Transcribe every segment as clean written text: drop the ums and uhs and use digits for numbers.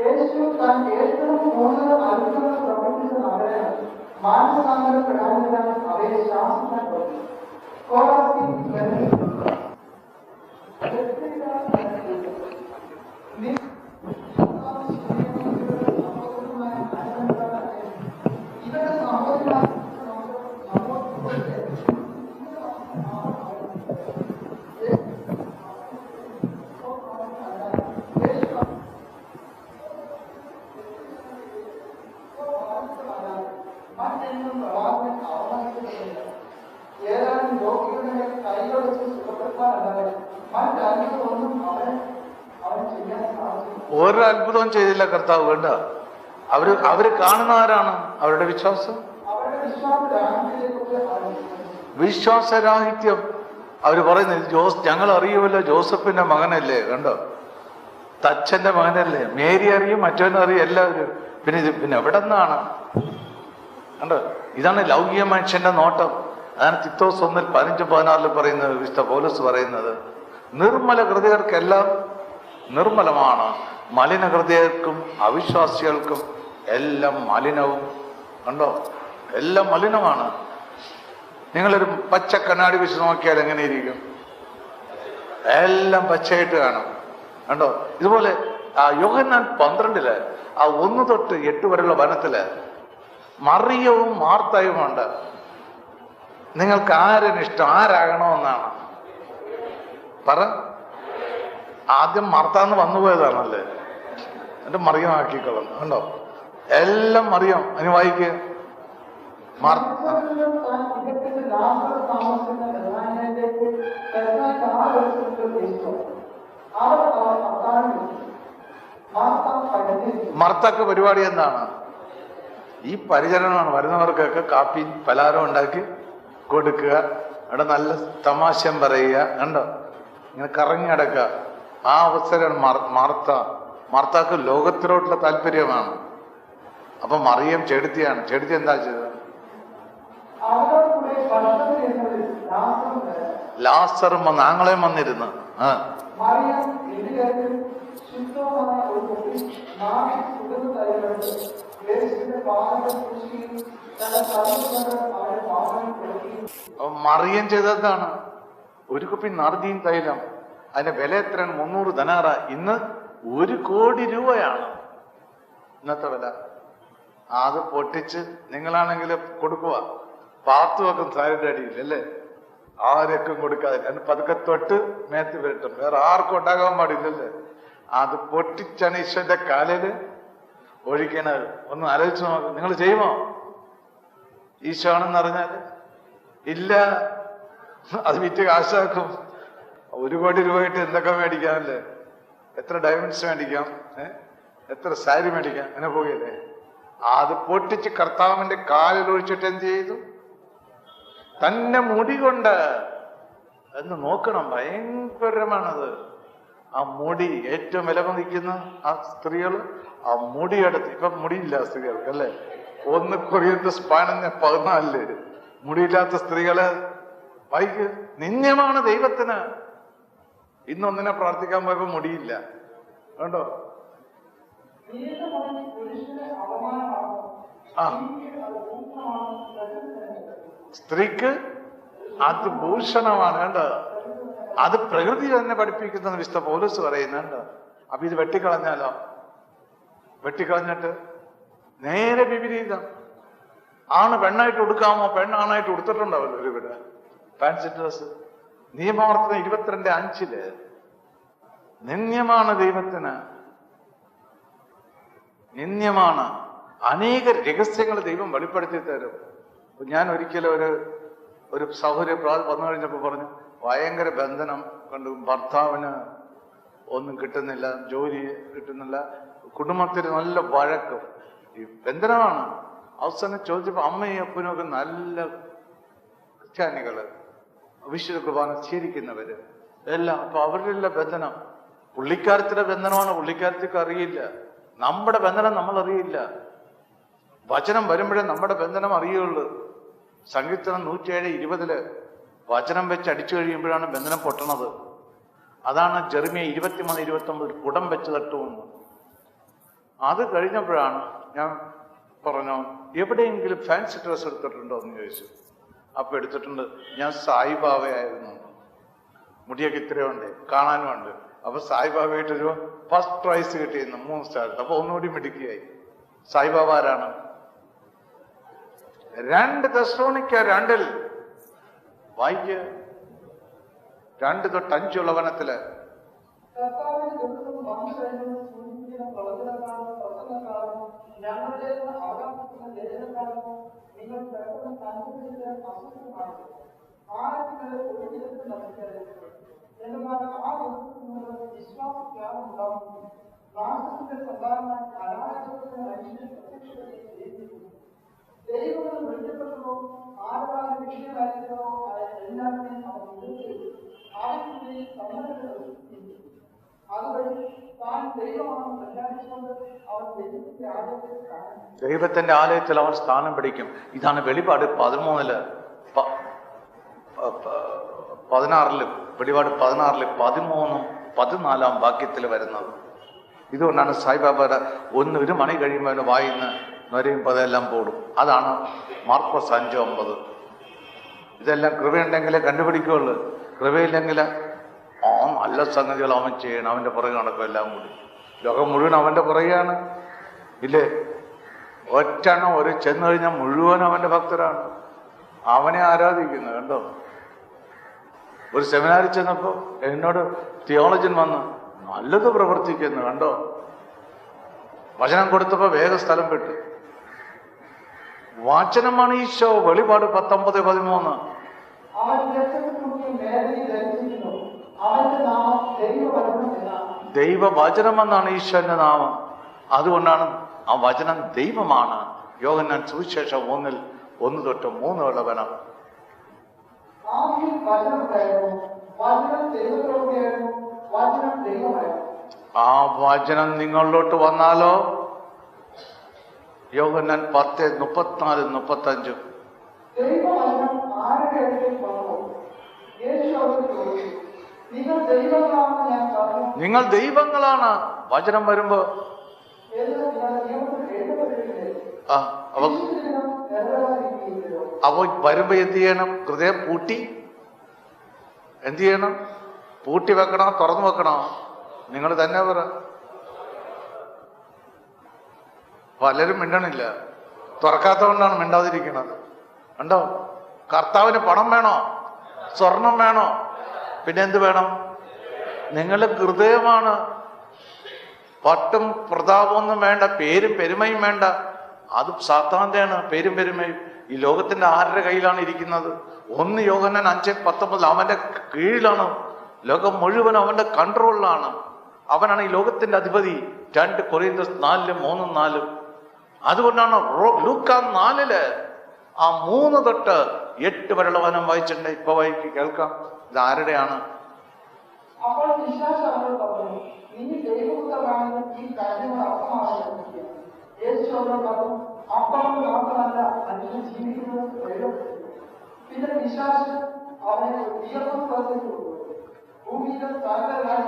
യേശു താൻ ഏറ്റവും കൂടുതൽ അത്ഭുതങ്ങൾ പ്രവർത്തിച്ച നഗരങ്ങൾ മാനസാന്തരപ്പെടാൻ അവയെ ശാസിക്കാൻ തുടങ്ങി. ഇവരുടെ സഹോദരന്മാർ മറ്റെന്നും പ്രവാചകൻ അവമാനിക്കപ്പെടുന്നില്ല. ഏതാനും രോഗികളുടെ കൈകൾ വെച്ച് സുഖപ്പെടുത്താനല്ലാതെ മറ്റത്ഭുതമൊന്നും അവൻ ചെയ്യാൻ സാധിക്കും. ഓരോ അത്ഭുതവും ചെയ്തില്ല കർത്താവ്. വേണ്ട, അവര് കാണുന്ന ആരാണ്? അവരുടെ വിശ്വാസം, വിശ്വാസരാഹിത്യം. അവര് പറയുന്നത് ഞങ്ങൾ അറിയുമല്ലോ, ജോസഫിന്റെ മകനല്ലേ, കണ്ടോ, തച്ചന്റെ മകനല്ലേ, മേരി അറിയും, മറ്റവനറിയും, എല്ലാവരും. പിന്നെ എവിടെ നിന്നാണ്? കണ്ടോ, ഇതാണ് ലൗകിക മനുഷ്യന്റെ നോട്ടം. അതാണ് തിത്തോസ് 1:15-16 പറയുന്നത്, വിശുദ്ധ പൗലോസ് പറയുന്നത്. നിർമ്മല ഹൃദയർക്കെല്ലാം നിർമ്മലമാണ്, മലിന ഹൃദയർക്കും അവിശ്വാസികൾക്കും എല്ലാം മലിനവും. കണ്ടോ, എല്ലാം മലിനമാണ്. നിങ്ങളൊരു പച്ച കണ്ണാടി വെച്ച് നോക്കിയാൽ എങ്ങനെയിരിക്കും? എല്ലാം പച്ചയായിട്ട് കാണും. കണ്ടോ, ഇതുപോലെ യോഹന്നാൻ 12 1 തൊട്ട് 8 വരെയുള്ള വനത്തില് മറിയവും മാർത്തയുമുണ്ട്. നിങ്ങൾക്ക് ആരനിഷ്ടം, ആരാകണമെന്നാണ്? പറ. ആദ്യം മാർത്താന്ന് വന്നുപോയതാണല്ലേ, എന്നിട്ട് മറിയമാക്കിക്കളഞ്ഞു. കണ്ടോ, എല്ലാം മറിയം. അതിന് വായിക്ക്. മർത്തക്ക് പരിപാടി എന്താണ്? ഈ പരിചരണമാണ്. വരുന്നവർക്കൊക്കെ കാപ്പി പലഹാരം ഉണ്ടാക്കി കൊടുക്കുക, അവിടെ നല്ല തമാശം പറയുക. കണ്ടോ, ഇങ്ങനെ കറങ്ങി നടക്കുക. ആ അവസരമാണ് മാർത്താക്ക് ലോകത്തിലോട്ടുള്ള താല്പര്യമാണ്. അപ്പൊ മറിയം ചെടുത്തിയാണ്. ചെടുത്തി എന്താ ചെയ്തത്? ലാസറും ആങ്ങളെയും വന്നിരുന്നു. മറിയം ചെയ്തതാണ് ഒരു കുപ്പി നർദീൻ തൈലം. അതിന്റെ വില എത്രയാണ്? 300 ദിനാറ. ഇന്ന് 1 കോടി രൂപയാണ് ഇന്നത്തെ വില. അത് പൊട്ടിച്ച് നിങ്ങളാണെങ്കിൽ കൊടുക്കുക, പാത്തു വെക്കും സാരിന്റെ അടിയിൽ, അല്ലേ? ആരൊക്കെ കൊടുക്കാതെ പതുക്കെ തൊട്ട് മേത്ത് വരട്ടും. വേറെ ആർക്കും ഉണ്ടാകാൻ പാടില്ലല്ലേ? അത് പൊട്ടിച്ചാണ് ഈശോന്റെ കാലില് ഒഴിക്കണത്. ഒന്ന് ആലോചിച്ച് നോക്ക്. നിങ്ങൾ ചെയ്യുമോ? ഈശോ ആണെന്ന് അറിഞ്ഞാല് ഇല്ല, അത് വിറ്റ് കാശാക്കും. 1 കോടി രൂപയായിട്ട് എന്തൊക്കെ മേടിക്കാമല്ലേ? എത്ര ഡയമണ്ട്സ് മേടിക്കാം, എത്ര സാരി മേടിക്കാം, അങ്ങനെ പോകല്ലേ? അത് പൊട്ടിച്ച് കർത്താവിന്റെ കാലിൽ ഒഴിച്ചിട്ട് എന്ത് ചെയ്തു? തന്നെ മുടി കൊണ്ട് എന്ന് നോക്കണം. ഭയങ്കരമാണത്. ആ മുടി ഏറ്റവും വില മതിക്കുന്ന ആ സ്ത്രീകൾ ആ മുടിയെടുത്ത്, ഇപ്പൊ മുടിയില്ല സ്ത്രീകൾക്ക്, അല്ലേ? 1 കൊറിയന്ത്യസ് 14 മുടിയില്ലാത്ത സ്ത്രീകള് വൈകി. നിന്ദ്യമാണ് ദൈവത്തിന്. ഇന്നൊന്നിനെ പ്രാർത്ഥിക്കാൻ പോയപ്പോ മുടിയില്ല. കണ്ടോ? ആ സ്ത്രീക്ക് അത് ഭൂഷണമാണ്. കണ്ടോ, അത് പ്രകൃതി തന്നെ പഠിപ്പിക്കുന്ന വിശുദ്ധ പൗലോസ് പറയുന്നുണ്ട്. അപ്പൊ ഇത് വെട്ടിക്കളഞ്ഞാലോ? വെട്ടിക്കളഞ്ഞിട്ട് നേരെ വിപരീതം. ആണ് പെണ്ണായിട്ട് ഉടുക്കാമോ? പെണ്ണാണായിട്ട് ഉടുത്തിട്ടുണ്ടാവല്ലോ ഇവിടെ ഫാൻസി ഡ്രസ്. നിയമവർത്തനം 22:5 നിന്ദ്യമാണ് ദൈവത്തിന്, നിന്ദ്യമാണ്. അനേക രഹസ്യങ്ങൾ ദൈവം വെളിപ്പെടുത്തി തരും. ഞാൻ ഒരിക്കലും ഒരു സൗകര്യം വന്നു കഴിഞ്ഞപ്പോ പറഞ്ഞു, ഭയങ്കര ബന്ധനം കണ്ടു. ഭർത്താവിന് ഒന്നും കിട്ടുന്നില്ല, ജോലി കിട്ടുന്നില്ല, കുടുംബത്തിന് നല്ല വഴക്കും. ഈ ബന്ധനമാണ്. അവസാനം ചോദിച്ചപ്പോ അമ്മയും അപ്പനും ഒക്കെ നല്ല ക്രിസ്ത്യാനികള്, വിശുദ്ധ കുർബാന സ്വീകരിക്കുന്നവര് എല്ലാം. അപ്പൊ അവരുടെ ബന്ധനം പുള്ളിക്കാരത്തിന്റെ ബന്ധനമാണ്. പുള്ളിക്കാരത്തേക്ക് അറിയില്ല. നമ്മുടെ ബന്ധനം നമ്മൾ അറിയില്ല. വചനം വരുമ്പോഴേ നമ്മുടെ ബന്ധനം അറിയുള്ളൂ. സങ്കീർത്തനം 107:20 വചനം വെച്ച് അടിച്ചു കഴിയുമ്പോഴാണ് ബന്ധനം പൊട്ടണത്. അതാണ് ജെറമ്യ 23:29 കുടം വെച്ച് തട്ടുമെന്ന്. അത് കഴിഞ്ഞപ്പോഴാണ് ഞാൻ പറഞ്ഞു, എവിടെയെങ്കിലും ഫാൻസി ഡ്രസ് എടുത്തിട്ടുണ്ടോ എന്ന് ചോദിച്ചു. അപ്പൊ എടുത്തിട്ടുണ്ട്. ഞാൻ സായിബാബയായിരുന്നു. മുടിയൊക്കെ ഇത്രയുണ്ട്, കാണാനുമുണ്ട്. അപ്പൊ സായിബാബയായിട്ടൊരു ഫസ്റ്റ് പ്രൈസ് കിട്ടിയിരുന്നു 3 സ്ഥലത്ത്. അപ്പൊ ഒന്നുകൂടി മിടുക്കിയായി. സായിബാബ ആരാണ്? 2 തെസ്സലോനിക്ക 2 വായിക്ക്. 2 തൊട്ട് 5 വചനത്തില് ദൈവങ്ങൾ വെളിപ്പെട്ടതോ ആരാധന വിഷയമായിരുന്നോ എല്ലാവരെയും അതുവഴി താൻ ദൈവമാണെന്ന് പ്രഖ്യാപിച്ചുകൊണ്ട് അവൻ ദൈവത്തിന്റെ ആലയത്തിൽ ദൈവത്തിന്റെ ആലയത്തിൽ അവൻ സ്ഥാനം പിടിക്കും. ഇതാണ് വെളിപാട് 13-ല് 16-ല് വെളിപാട് 16-ല് 13-ഉം 14-ാം വാക്യത്തിൽ വരുന്നത്. ഇതുകൊണ്ടാണ് സായിബാബയുടെ 1 മണി കഴിയുമ്പോൾ വായിന്ന് നൊരയുമ്പോൾ അതെല്ലാം പോടും. അതാണ് മാർക്കോസ് 5:9. ഇതെല്ലാം കൃപയുണ്ടെങ്കിലേ കണ്ടുപിടിക്കുള്ളൂ. കൃപയില്ലെങ്കിൽ നല്ല സംഗതികൾ അവൻ ചെയ്യണം. അവന്റെ പുറകെ നടക്കും. എല്ലാം കൂടി ലോകം മുഴുവൻ അവന്റെ പുറകെയാണ്. ഇല്ലേ? ഒറ്റെണ്ണം ഒരു ചെന്ന് കഴിഞ്ഞാൽ മുഴുവൻ അവന്റെ ഭക്തരാണ്. അവനെ ആരാധിക്കുന്നത് കണ്ടോ. ഒരു സെമിനാറിൽ ചെന്നപ്പോ എന്നോട് തിയോളജൻ വന്ന് നല്ലത് പ്രവർത്തിക്കുന്നു കണ്ടോ. വചനം കൊടുത്തപ്പോ വേഗം സ്ഥലം വിട്ടു. വചനമാണ് ഈശോ. വെളിപാട് 19:13. ദൈവവചനമെന്നാണ് ഈശോന്റെ നാമം. അതുകൊണ്ടാണ് ആ വചനം ദൈവമാണ്. യോഹന്നാൻ സുവിശേഷം 1 തൊട്ട് 3 വചനം. ആ വചനം നിങ്ങളിലോട്ട് വന്നാലോ? യോഹന്നാൻ 10:34-35. നിങ്ങൾ ദൈവങ്ങളാണ്. വചനം വരുമ്പോ അവ വരുമ്പോ എന്ത് ചെയ്യണം? ഹൃദയം പൂട്ടി എന്ത് ചെയ്യണം? പൂട്ടി വെക്കണോ തുറന്നു വെക്കണോ? നിങ്ങൾ തന്നെ പറ. പലരും മിണ്ടണില്ല. തുറക്കാത്തതുകൊണ്ടാണ് മിണ്ടാതിരിക്കുന്നത്. കണ്ടോ? കർത്താവിന് പണം വേണോ? സ്വർണം വേണോ? പിന്നെ എന്ത് വേണം? നിങ്ങളുടെ ഹൃദയമാണ്. പട്ടും പ്രതാപമൊന്നും വേണ്ട, പേരും പെരുമയും വേണ്ട. അത് സാത്താന്റെയാണ് പേരും പെരുമയും. ഈ ലോകത്തിന്റെ ആരുടെ കയ്യിലാണ് ഇരിക്കുന്നത്? 1 യോഹന്നാൻ 5:19 അവന്റെ കീഴിലാണ്. ലോകം മുഴുവൻ അവന്റെ കൺട്രോളിലാണ്. അവനാണ് ഈ ലോകത്തിന്റെ അധിപതി. 2 കൊരിന്ത്യർ 4:3-4. അതുകൊണ്ടാണ് ലൂക്കാ 4-ല് ആ 3 തൊട്ട് 8 വരെയുള്ള വചനം വായിച്ചിട്ടുണ്ട്. ഇപ്പൊ വായിക്ക്, കേൾക്കാം. ഇത് ആരുടെയാണ്? അപ്പോൾ വിശ്വാസം പറഞ്ഞു, നീ ദൈവപുത്രനാണെന്ന് ഈ കാര്യങ്ങൾ അർത്ഥമാണെന്ന് യേശു പറഞ്ഞു. അപ്പം മാത്രമല്ല മനുഷ്യൻ ജീവിക്കുന്നത് പ്രയോജനം. പിന്നെ വിശ്വാസം അവനെ ഉയർന്നു. ഭൂമിയിലെ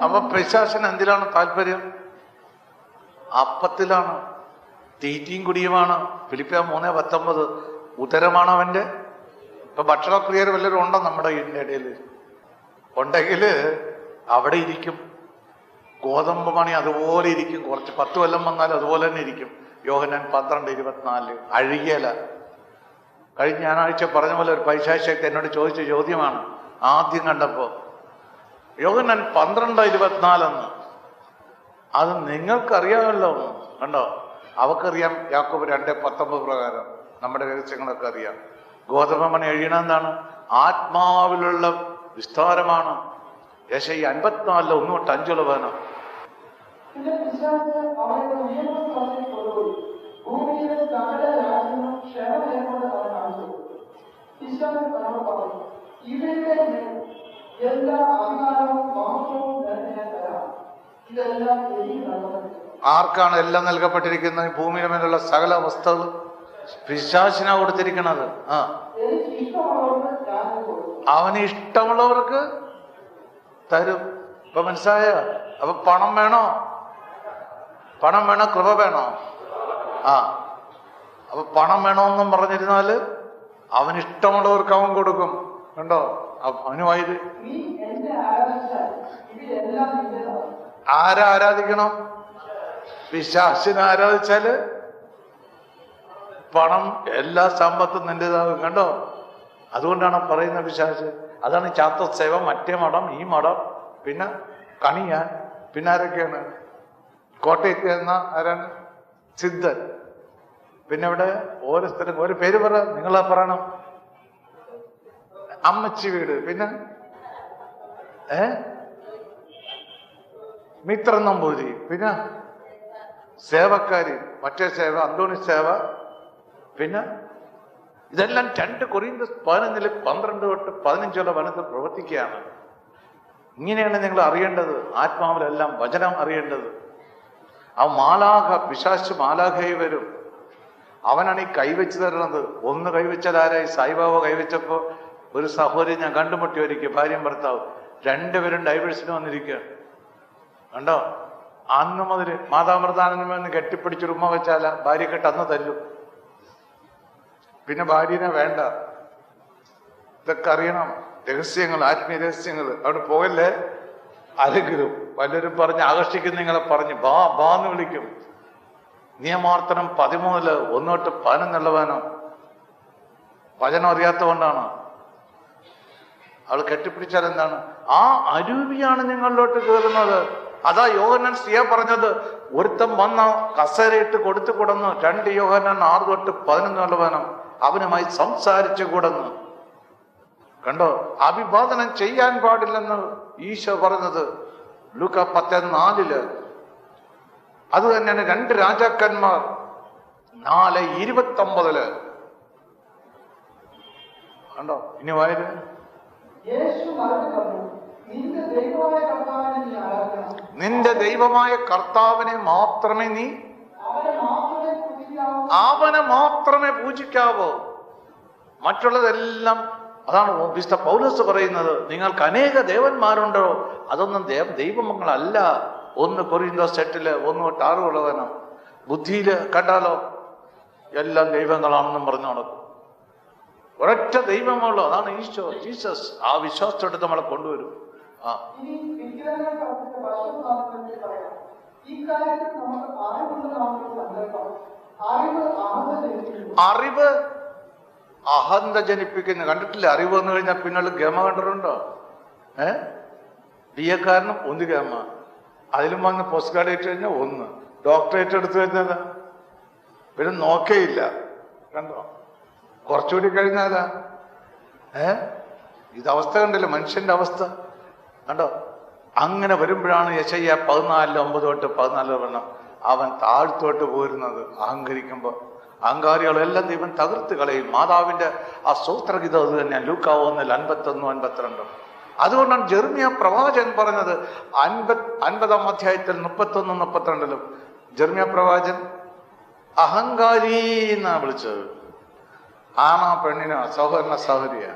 അപ്പൊ പിശാചിന് എന്തിലാണ് താല്പര്യം? അപ്പത്തിലാണ്, തീറ്റിയും കുടിയുമാണ്. ഫിലിപ്പിയ 3:19. ഉദരമാണ് അവന്റെ. ഇപ്പൊ ഭക്ഷണപ്രിയർ വല്ലവരും ഉണ്ടോ നമ്മുടെ ഇടയിൽ? ഉണ്ടെങ്കില് അവിടെ ഇരിക്കും. ഗോതമ്പ് മണി അതുപോലെ ഇരിക്കും. കുറച്ച് 10 കൊല്ലം വന്നാൽ അതുപോലെ തന്നെ ഇരിക്കും. യോഹന്നാൻ 12:24. അഴുകിയല. കഴിഞ്ഞ ഞായറാഴ്ച പറഞ്ഞ പോലെ ഒരു പൈശാചികത എന്നോട് ചോദിച്ച ചോദ്യമാണ് ആദ്യം കണ്ടപ്പോ. യോഹന്നാൻ 12:24. അത് നിങ്ങൾക്കറിയാമല്ലോ. കണ്ടോ? അവക്കറിയാം. യാക്കോബ് 2:19 പ്രകാരം നമ്മുടെ രഹസ്യങ്ങളൊക്കെ അറിയാം. ഗോതമ്പ് മണി അഴിയണെന്താണ്? ആത്മാവിലുള്ള വിസ്താരമാണ്. യെശയ്യാ 54 1 തൊട്ട് 5 വചനം. ആർക്കാണ് എല്ലാം നൽകപ്പെട്ടിരിക്കുന്നത്? ഭൂമിയുടെ മേലുള്ള സകല വസ്തുക്കളും പിശാചിനാ കൊടുത്തിരിക്കുന്നത്. അവന് ഇഷ്ടമുള്ളവർക്ക് തരും. ഇപ്പൊ മനസ്സിലായോ? അപ്പൊ പണം വേണോ? പണം വേണോ കൃപ വേണോ? ആ, അപ്പൊ പണം വേണോന്നും പറഞ്ഞിരുന്നാല് അവന് ഇഷ്ടമുള്ളവർക്ക് അവൻ കൊടുക്കും. കണ്ടോ അവനുമായത്. നീ എന്നെ ആരാധിച്ചാൽ ഇവരെല്ലാം നിന്റേതാണ്. ആരാ ആരാധിക്കണം? പിശാചിനെ ആരാധിച്ചാല് പണം എല്ലാ സമ്പത്തും നിന്റേതാകും. കണ്ടോ, അതുകൊണ്ടാണ് പറയുന്ന പിശാച്. അതാണ് ചാത്തസേവ, മറ്റേ മഠം, ഈ മഠം, പിന്നെ കണിയാൻ, പിന്നെ ആരൊക്കെയാണ്? കോട്ടയത്ത് എന്ന ആരാണ്? സിദ്ധൻ. പിന്നെ ഇവിടെ ഓരോ സ്ഥലം ഒരു പേര് പറ, നിങ്ങളാ പറയണം. അമ്മച്ചി വീട്, പിന്നെ മിത്രം നമ്പൂതിരി, പിന്നെ സേവക്കാരി, മറ്റേ സേവ അന്തോണി സേവ. പിന്നെ ഇതെല്ലാം 2 കൊരിന്ത്യർ 11 12 തൊട്ട് 15 വനത്തിൽ പ്രവർത്തിക്കുകയാണ്. ഇങ്ങനെയാണ് നിങ്ങൾ അറിയേണ്ടത്. ആത്മാവിലെല്ലാം വചനം അറിയേണ്ടത്. ആ മാലാഖ, പിശാച് മാലാഖയായി വരും. അവനാണ് ഈ കൈവച്ച് തരുന്നത്. ഒന്ന് കൈവച്ചാൽ ആരായി? സായിബാബ കൈവച്ചപ്പോ ഒരു സഹോദരി ഞാൻ കണ്ടുമുട്ടി ഒരിക്കൽ, ഭാര്യയും ഭർത്താവ്, 2 പേരും ഡൈവേഴ്സിന് വന്നിരിക്കുക. കണ്ടോ, അന്ന് മുതൽ മാതാമൃതാനന്ദമെന്ന് കെട്ടിപ്പിടിച്ചൊരു ഉമ്മ വെച്ചാല ഭാര്യ കെട്ട് അന്ന് തല്ലും. പിന്നെ ഭാര്യനെ വേണ്ട. ഇതൊക്കെ അറിയണം, രഹസ്യങ്ങൾ, ആത്മീയ രഹസ്യങ്ങൾ. അവിടെ പോകല്ലേ. ആരെങ്കിലും പലരും പറഞ്ഞ് ആകർഷിക്കുന്ന നിങ്ങളെ പറഞ്ഞ് ബാ എന്ന് വിളിക്കും. നിയമാർത്തനം 13 1 തൊട്ട് 11 വചനം അറിയാത്തതുകൊണ്ടാണ്. അവൾ കെട്ടിപ്പിടിച്ചാൽ എന്താണ്? ആ അരൂപിയാണ് നിങ്ങളിലോട്ട് കയറുന്നത്. അതാ യോഹന്നാൻ സ്ത്രീയ പറഞ്ഞത്, ഒരുത്തം വന്ന കസേരയിട്ട് കൊടുത്തു കൊടുന്ന് 2 യോഹന്നാൻ 6 തൊട്ട് 11 അവനുമായി സംസാരിച്ചു കൂടന്ന്. കണ്ടോ, അഭിവാദനം ചെയ്യാൻ പാടില്ലെന്ന് ഈശോ പറഞ്ഞത് ലൂക്ക 10:4. അത് തന്നെയാണ് 2 രാജാക്കന്മാർ 4:29. കണ്ടോ, ഇനി വായന. യേശു മറുപടി പറഞ്ഞു, നിന്റെ ദൈവമായ കർത്താവിനെ നീ ആരാധിക്കണം. നിന്റെ ദൈവമായ കർത്താവിനെ മാത്രമേ നീ അവനെ മാത്രമേ പൂജിക്കാവൂ. മറ്റുള്ളതെല്ലാം അതാണ് വിശുദ്ധ പൗലോസ് പറയുന്നത്. നിങ്ങൾക്ക് അനേക ദേവന്മാരുണ്ടോ? അതൊന്നും ദൈവമങ്ങളല്ല. 1 കൊരിന്ത്യർ 8 1 തൊട്ട് 6 ബുദ്ധിയിൽ കണ്ടാലോ എല്ലാം ദൈവങ്ങളാണെന്നും പറഞ്ഞു നടക്കും. ഒരൊറ്റ ദൈവമുള്ളൂ, അതാണ് ഈശോ, ജീസസ്. ആ വിശ്വാസത്തോടെ നമ്മളെ കൊണ്ടുവരും. ഇനി വിഗ്രഹങ്ങൾ പ്രവർത്തിച്ച വർഷത്തെ പറയാം. ഈ കാര്യത്തിൽ നമുക്ക് അറിവുണ്ടെന്നാണ് സങ്കല്പം. അറിവ് അഹന്ത ജനിപ്പിക്കുന്ന കണ്ടിട്ടില്ല. അറിവ് വന്നു കഴിഞ്ഞാൽ പിന്നുള്ള ഗമ കണ്ടിട്ടുണ്ടോ? ബിഎക്കാരനും 1 ഗമ, അതിലും വന്ന് പോസ്റ്റ് ഗ്രാജുവേറ്റ് കഴിഞ്ഞാൽ 1, ഡോക്ടറേറ്റ് എടുത്തു കഴിഞ്ഞാൽ പിന്നെ നോക്കേയില്ല. കണ്ടോ, കുറച്ചുകൂടി കഴിഞ്ഞാലാ ഇതവസ്ഥ കണ്ടില്ല, മനുഷ്യന്റെ അവസ്ഥ കണ്ടോ. അങ്ങനെ വരുമ്പോഴാണ് യെശയ്യാ 14:9 തൊട്ട് 14 അവൻ താഴ്ത്തോട്ട് പോരുന്നത്. അഹങ്കരിക്കുമ്പോ അഹങ്കാരികളെല്ലാം ദൈവം തകർത്ത് കളയും. മാതാവിന്റെ ആ സൂത്രഗീതം അത് തന്നെയാണ്. ലൂക്കാ 1:51-52. അതുകൊണ്ടാണ് ജെർമിയ പ്രവാചകൻ പറഞ്ഞത് 50-ാം അധ്യായത്തിൽ 31-32 ജെർമിയ പ്രവാചകൻ അഹങ്കാരി എന്നാ വിളിച്ചത്. ആണാ പെണ്ണിനോ സഹോദരന സഹോദരിയ?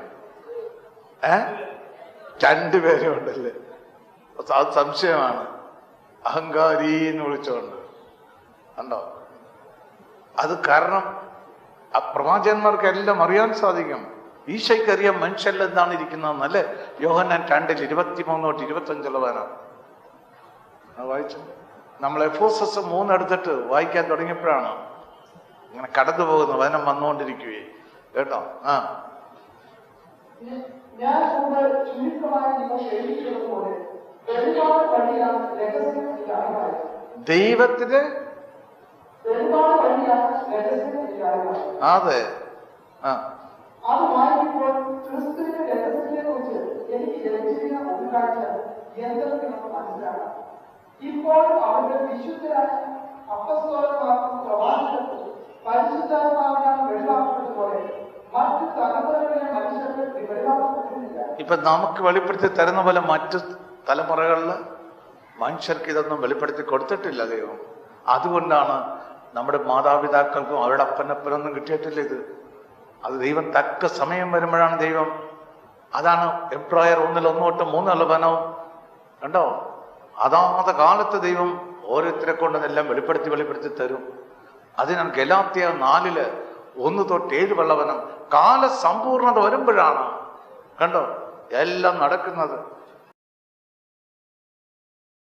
2 പേരും ഉണ്ടല്ലേ. അത് സംശയമാണ്. അഹങ്കാരി എന്ന് വിളിച്ചോണ്ട് കണ്ടോ. അത് കാരണം ആ പ്രവാചകന്മാർക്ക് എല്ലാം അറിയാൻ സാധിക്കും. ഈശോയ്ക്കറിയാം മനുഷ്യരിൽ എന്താണ് ഇരിക്കുന്നതെന്നല്ലേ. യോഹന്നാൻ 2:23-25 വായിച്ചു. നമ്മൾ എഫേസ്യർ 3 എടുത്തിട്ട് വായിക്കാൻ തുടങ്ങിയപ്പോഴാണ് ഇങ്ങനെ കടന്നു പോകുന്നത്. വചനം വന്നുകൊണ്ടിരിക്കുകയെ കേട്ടോ. ഞാൻ ചുരുക്കമായി നിങ്ങൾ എഴുതിയതുപോലെ ദൈവത്തിന് അതെ അത് വായിക്കുമ്പോൾ ക്രിസ്തുവിന്റെ രഹസ്യത്തെ കുറിച്ച് എനിക്ക് ലഭിച്ചിരുന്ന ഉൾക്കാഴ്ച എന്തെന്ന് നമുക്ക് മനസ്സിലാക്കാം. ഇപ്പോൾ അവരുടെ വിശുദ്ധരായ അപ്പസ്തോലന്മാർക്കും പ്രവാചകർക്കും പരിശുദ്ധാത്മാവിനാൽ വെളിവാക്കപ്പെട്ടതുപോലെ മറ്റു തലമുറകളിലെ മനുഷ്യർക്ക് വെളിവാക്കപ്പെട്ടിട്ടില്ല. ഇപ്പൊ നമുക്ക് വെളിപ്പെടുത്തി തരുന്ന പോലെ മറ്റു തലമുറകളില് മനുഷ്യർക്ക് ഇതൊന്നും വെളിപ്പെടുത്തി കൊടുത്തിട്ടില്ല ദൈവം. അതുകൊണ്ടാണ് നമ്മുടെ മാതാപിതാക്കൾക്കും അവരുടെ അപ്പനപ്പനൊന്നും കിട്ടിയിട്ടില്ല ഇത്. അത് ദൈവം തക്ക സമയം വരുമ്പോഴാണ് ദൈവം. അതാണ് എബ്രായർ 1:1-3 കണ്ടോ. അതാത് കാലത്ത് ദൈവം ഓരോരുത്തരെ കൊണ്ടതെല്ലാം വെളിപ്പെടുത്തി തരും. അതിനാണ് ഗലാത്യ 4 1 തൊട്ട് 7 കാലസമ്പൂർണത വരുമ്പോഴാണ് കണ്ടോ എല്ലാം നടക്കുന്നത്.